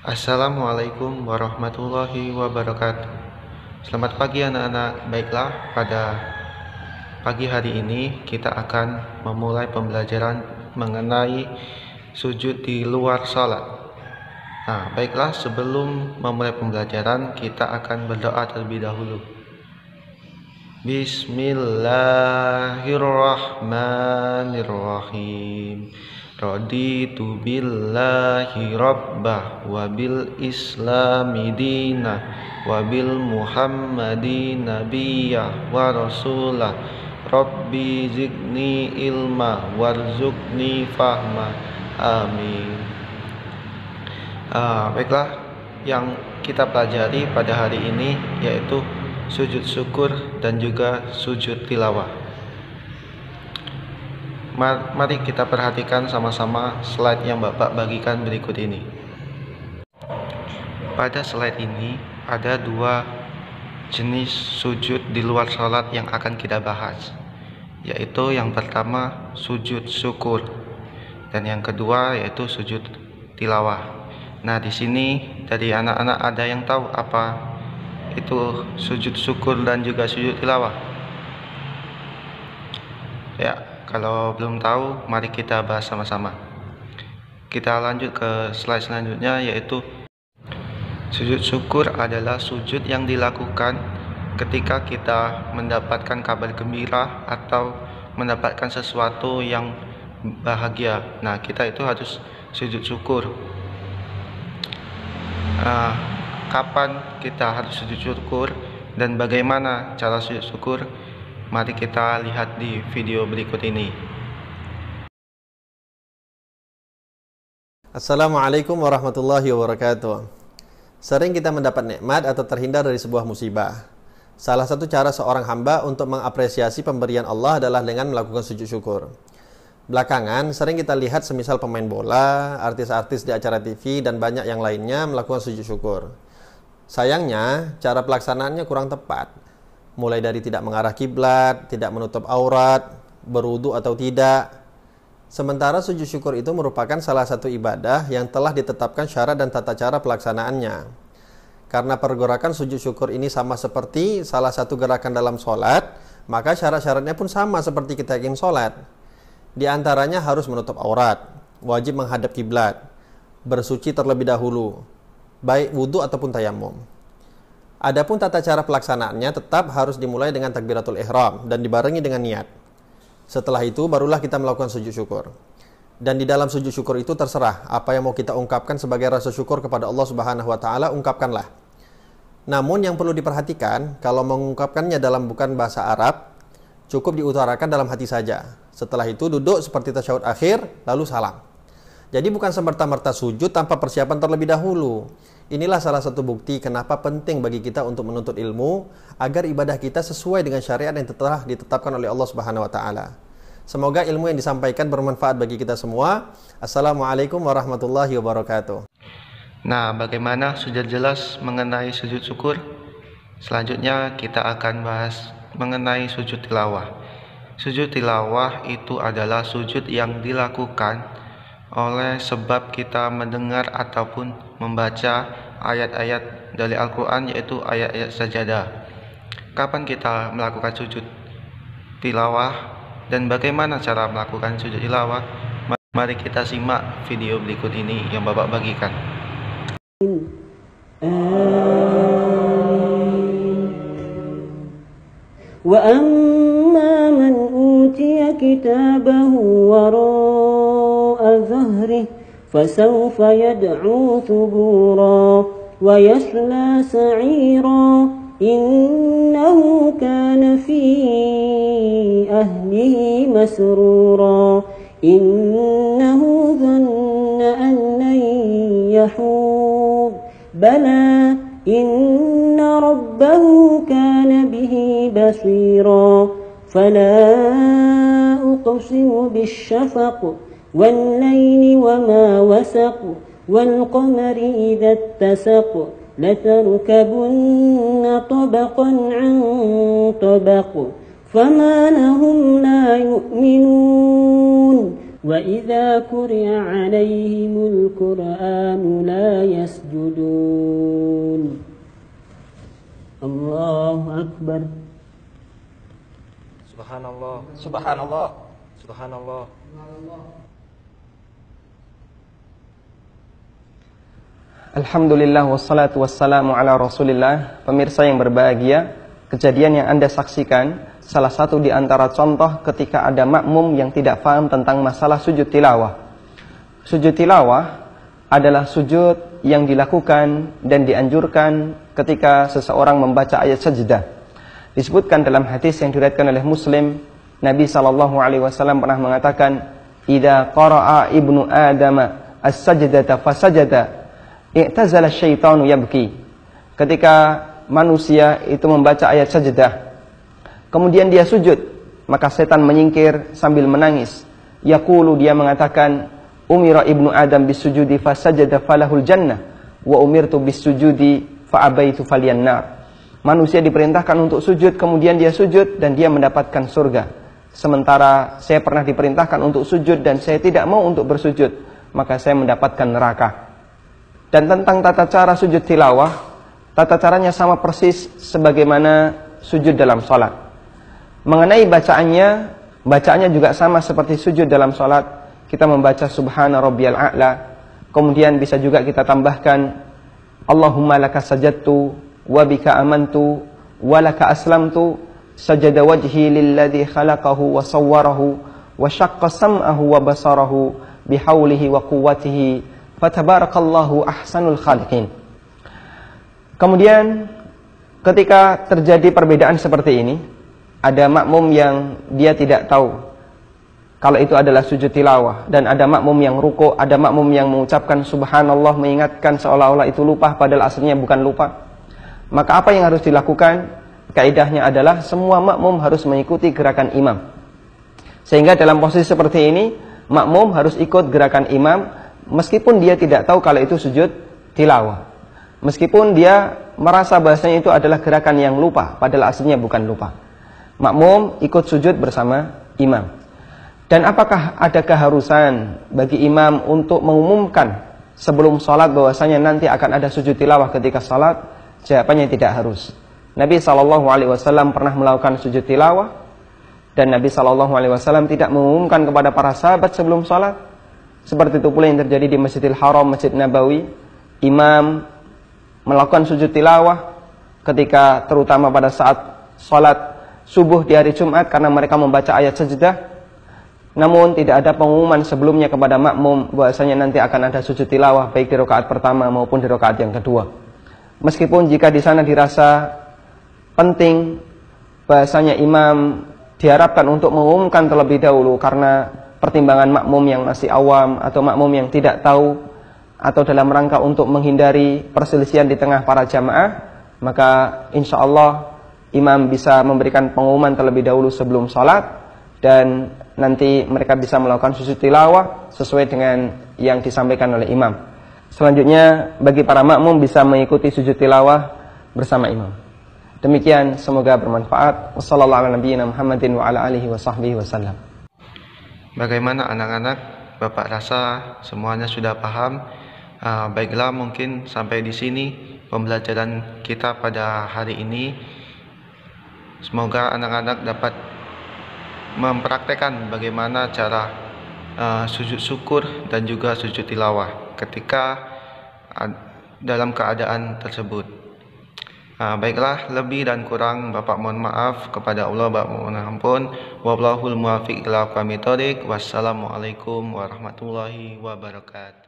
Assalamualaikum warahmatullahi wabarakatuh. Selamat pagi anak-anak. Baiklah, pada pagi hari ini kita akan memulai pembelajaran mengenai sujud di luar salat. Nah, baiklah, sebelum memulai pembelajaran kita akan berdoa terlebih dahulu. Bismillahirrahmanirrahim. Raditu billahi rabbah wa bil islami dinah wa bil muhammadi nabiyyah wa rasulah. Rabbi zidni ilma warzuqni fahma. Amin. Baiklah, yang kita pelajari pada hari ini yaitu sujud syukur dan juga sujud tilawah. Mari kita perhatikan sama-sama slide yang Bapak bagikan berikut ini. Pada slide ini ada dua jenis sujud di luar sholat yang akan kita bahas, yaitu yang pertama sujud syukur dan yang kedua yaitu sujud tilawah. Nah, di sini dari anak-anak ada yang tahu apa itu sujud syukur dan juga sujud tilawah? Ya, kalau belum tahu, mari kita bahas sama-sama. Kita lanjut ke slide selanjutnya, yaitu sujud syukur adalah sujud yang dilakukan ketika kita mendapatkan kabar gembira atau mendapatkan sesuatu yang bahagia. Nah, kita itu harus sujud syukur. Kapan kita harus sujud syukur dan bagaimana cara sujud syukur? Mari kita lihat di video berikut ini. Assalamualaikum warahmatullahi wabarakatuh. Sering kita mendapat nikmat atau terhindar dari sebuah musibah. Salah satu cara seorang hamba untuk mengapresiasi pemberian Allah adalah dengan melakukan sujud syukur. Belakangan sering kita lihat semisal pemain bola, artis-artis di acara TV, dan banyak yang lainnya melakukan sujud syukur. Sayangnya, cara pelaksanaannya kurang tepat. Mulai dari tidak mengarah kiblat, tidak menutup aurat, berwudu atau tidak. Sementara sujud syukur itu merupakan salah satu ibadah yang telah ditetapkan syarat dan tata cara pelaksanaannya. Karena pergerakan sujud syukur ini sama seperti salah satu gerakan dalam sholat, maka syarat-syaratnya pun sama seperti kita ingin sholat. Di antaranya harus menutup aurat, wajib menghadap kiblat, bersuci terlebih dahulu, baik wudu ataupun tayamum. Adapun tata cara pelaksanaannya tetap harus dimulai dengan takbiratul ihram dan dibarengi dengan niat. Setelah itu barulah kita melakukan sujud syukur. Dan di dalam sujud syukur itu terserah apa yang mau kita ungkapkan sebagai rasa syukur kepada Allah Subhanahu wa taala, ungkapkanlah. Namun yang perlu diperhatikan, kalau mengungkapkannya dalam bukan bahasa Arab, cukup diutarakan dalam hati saja. Setelah itu duduk seperti tasyahud akhir lalu salam. Jadi bukan semerta-merta sujud tanpa persiapan terlebih dahulu. Inilah salah satu bukti kenapa penting bagi kita untuk menuntut ilmu agar ibadah kita sesuai dengan syariat yang telah ditetapkan oleh Allah Subhanahu wa taala. Semoga ilmu yang disampaikan bermanfaat bagi kita semua. Assalamualaikum warahmatullahi wabarakatuh. Nah, bagaimana sudah jelas mengenai sujud syukur? Selanjutnya kita akan bahas mengenai sujud tilawah. Sujud tilawah itu adalah sujud yang dilakukan oleh sebab kita mendengar ataupun membaca ayat-ayat dari Al-Quran, yaitu ayat-ayat sajadah. Kapan kita melakukan sujud tilawah dan bagaimana cara melakukan sujud tilawah? Mari kita simak video berikut ini yang Bapak bagikan. Wa amma man utiya kitabahu wara'a dhahrihi fasawfa yad'u thubura wa yasla sa'ira innahu kana fi ahlihi masrura innahu dhanna an lan yahur bala inna rabbahu kana bihi basira fala uqsimu bisyafaq والليل وما وسق والقمر إذا اتسق لتركبن طبقا عن طبق فما لهم لا يؤمنون وإذا قرئ عليهم القرآن لا يسجدون الله أكبر Subhanallah, subhanallah, subhanallah. Alhamdulillah wassalatu wassalamu ala Rasulillah. Pemirsa yang berbahagia, kejadian yang Anda saksikan salah satu di antara contoh ketika ada makmum yang tidak paham tentang masalah sujud tilawah. Sujud tilawah adalah sujud yang dilakukan dan dianjurkan ketika seseorang membaca ayat sajdah. Disebutkan dalam hadis yang diriwayatkan oleh Muslim, Nabi SAW pernah mengatakan, "Idza qara'a ibnu Adam as-sajdata fasajada, i'tazala syaitanu yabki." Ketika manusia itu membaca ayat sajdah, kemudian dia sujud, maka setan menyingkir sambil menangis. Yaqulu, dia mengatakan, "Umira ibnu Adam bisujudi fasajada falahul jannah, wa umirtu bisujudi fa abaitu falyan nar." Manusia diperintahkan untuk sujud, kemudian dia sujud dan dia mendapatkan surga. Sementara saya pernah diperintahkan untuk sujud dan saya tidak mau untuk bersujud, maka saya mendapatkan neraka. Dan tentang tata cara sujud tilawah, tata caranya sama persis sebagaimana sujud dalam sholat. Mengenai bacaannya juga sama seperti sujud dalam sholat. Kita membaca Subhana Rabbiyal A'la, kemudian bisa juga kita tambahkan Allahumma laka sajadtu wa bika amantu wa laka aslamtu, sajada wajhi lilladzi khalaqahu wa sawwarahu wa syaqqa sam'ahu wa basarahu bihaulihi wa quwwatihi fatabarakallahu ahsanul khaliqin. Kemudian ketika terjadi perbedaan seperti ini, ada makmum yang dia tidak tahu kalau itu adalah sujud tilawah, dan ada makmum yang ruku', ada makmum yang mengucapkan subhanallah mengingatkan seolah-olah itu lupa padahal aslinya bukan lupa. Maka apa yang harus dilakukan? Kaidahnya adalah semua makmum harus mengikuti gerakan imam. Sehingga dalam posisi seperti ini, makmum harus ikut gerakan imam meskipun dia tidak tahu kalau itu sujud tilawah. Meskipun dia merasa bahasanya itu adalah gerakan yang lupa padahal aslinya bukan lupa. Makmum ikut sujud bersama imam. Dan apakah ada keharusan bagi imam untuk mengumumkan sebelum sholat bahwasanya nanti akan ada sujud tilawah ketika sholat? Jawabannya tidak harus. Nabi SAW pernah melakukan sujud tilawah, dan Nabi SAW tidak mengumumkan kepada para sahabat sebelum sholat. Seperti itu pula yang terjadi di Masjidil Haram, Masjid Nabawi. Imam melakukan sujud tilawah ketika terutama pada saat sholat subuh di hari Jumat karena mereka membaca ayat sajdah. Namun tidak ada pengumuman sebelumnya kepada makmum bahwasanya nanti akan ada sujud tilawah baik di rakaat pertama maupun di rakaat yang kedua. Meskipun jika di sana dirasa penting bahasanya imam diharapkan untuk mengumumkan terlebih dahulu karena pertimbangan makmum yang masih awam atau makmum yang tidak tahu, atau dalam rangka untuk menghindari perselisihan di tengah para jamaah, maka insya Allah imam bisa memberikan pengumuman terlebih dahulu sebelum sholat, dan nanti mereka bisa melakukan sujud tilawah sesuai dengan yang disampaikan oleh imam. Selanjutnya bagi para makmum bisa mengikuti sujud tilawah bersama imam. Demikian, semoga bermanfaat. Wassalamualaikum warahmatullahi wabarakatuh. Bagaimana anak-anak? Bapak rasa semuanya sudah paham. Baiklah, mungkin sampai di sini pembelajaran kita pada hari ini. Semoga anak-anak dapat mempraktekkan bagaimana cara sujud syukur dan juga sujud tilawah ketika dalam keadaan tersebut. Baiklah, lebih dan kurang Bapak mohon maaf, kepada Allah Bapak mohon ampun. Wallahul muwaffiq ila aqwamit thoriq. Wassalamualaikum warahmatullahi wabarakatuh.